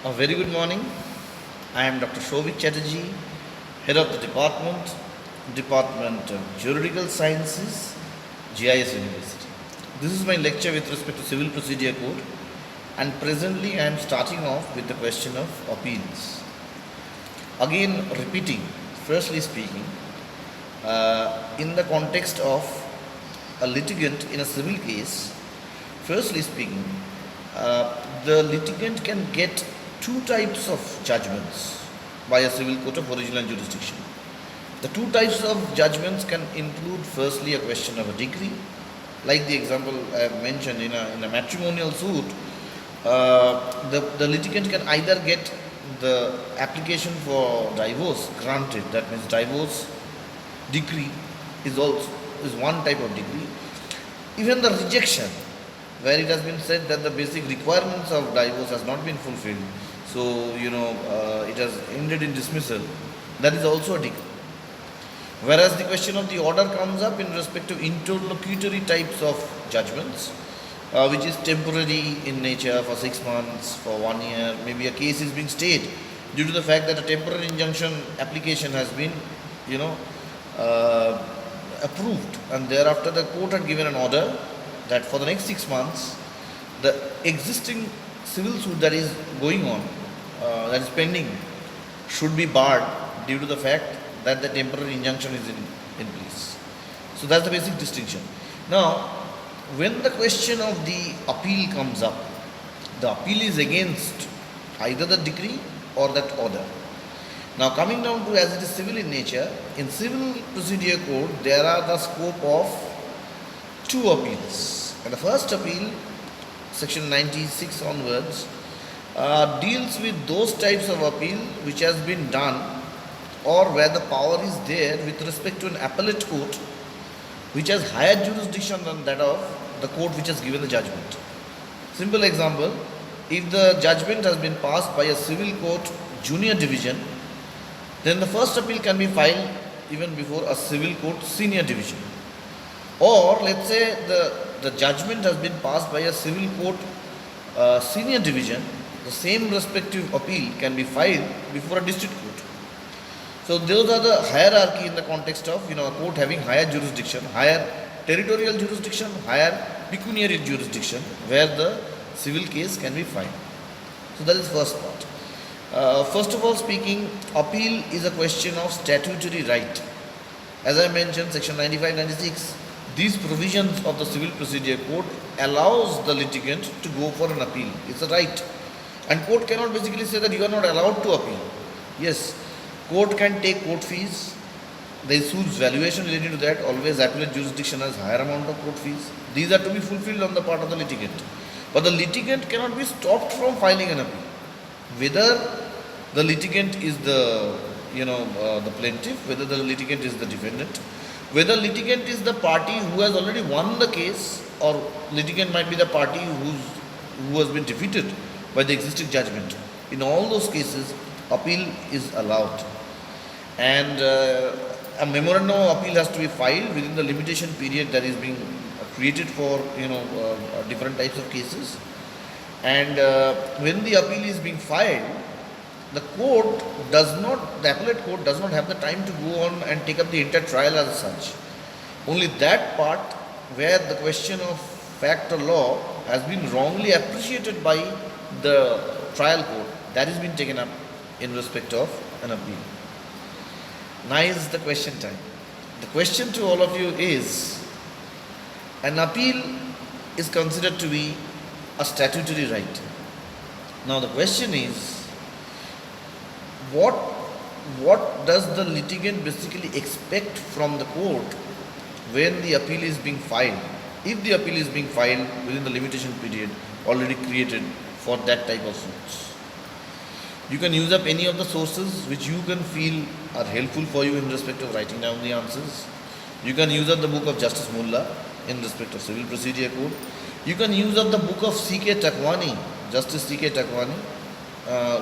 A very good morning. I am Dr. Shobik Chatterjee, Head of the Department of Juridical Sciences, GIS University. This is my lecture with respect to Civil Procedure Code, and presently I am starting off with the question of appeals. Again, repeating, firstly speaking, in the context of a litigant in a civil case, firstly speaking, the litigant can get two types of judgments by a civil court of original jurisdiction. The two types of judgments can include firstly a question of a decree, like the example I have mentioned in a matrimonial suit. The litigant can either get the application for divorce granted, that means divorce decree is one type of decree. Even the rejection, where it has been said that the basic requirements of divorce has not been fulfilled, so it has ended in dismissal, that is also a decree. Whereas the question of the order comes up in respect to interlocutory types of judgments, which is temporary in nature for 6 months, for 1 year, maybe a case is being stayed due to the fact that a temporary injunction application has been, approved, and thereafter the court had given an order that for the next 6 months, the existing civil suit that is going on, that is pending, should be barred due to the fact that the temporary injunction is in place. So that's the basic distinction. Now, when the question of the appeal comes up, the appeal is against either the decree or that order. Now, coming down to as it is civil in nature, in Civil Procedure Code, there are the scope of two appeals. And the first appeal, section 96 onwards, deals with those types of appeal which has been done or where the power is there with respect to an appellate court which has higher jurisdiction than that of the court which has given the judgment. Simple example, if the judgment has been passed by a civil court junior division, then the first appeal can be filed even before a civil court senior division. Or let's say the judgment has been passed by a civil court senior division, the same respective appeal can be filed before a district court. So those are the hierarchy in the context of a court having higher jurisdiction, higher territorial jurisdiction, higher pecuniary jurisdiction, where the civil case can be filed. So that is first part. First of all speaking, appeal is a question of statutory right. As I mentioned, section 95-96, these provisions of the Civil Procedure Code allows the litigant to go for an appeal. It's a right. And court cannot basically say that you are not allowed to appeal. Yes, court can take court fees. There is huge valuation related to that. Always appellate jurisdiction has higher amount of court fees. These are to be fulfilled on the part of the litigant. But the litigant cannot be stopped from filing an appeal. Whether the litigant is the plaintiff, whether the litigant is the defendant, whether litigant is the party who has already won the case, or litigant might be the party who has been defeated by the existing judgment. In all those cases, appeal is allowed. And a memorandum of appeal has to be filed within the limitation period that is being created for different types of cases. And when the appeal is being filed, the appellate court does not have the time to go on and take up the entire trial as such. Only that part where the question of fact or law has been wrongly appreciated by the trial court, that has been taken up in respect of an appeal. Now is the question time. The question to all of you is, an appeal is considered to be a statutory right. Now the question is, what does the litigant basically expect from the court when the appeal is being filed? If the appeal is being filed within the limitation period already created for that type of suits. You can use up any of the sources which you can feel are helpful for you in respect of writing down the answers. You can use up the book of Justice Mullah in respect of Civil Procedure Code. You can use up the book of C.K. Takwani, Justice C.K. Takwani,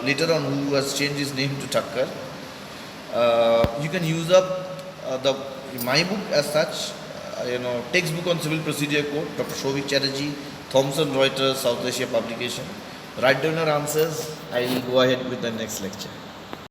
later on who has changed his name to Thakkar. You can use up my book as such, textbook on Civil Procedure Code, Dr. Shobik Chatterjee, Thomson Reuters, South Asia publication. Write down your answers. I will go ahead with the next lecture.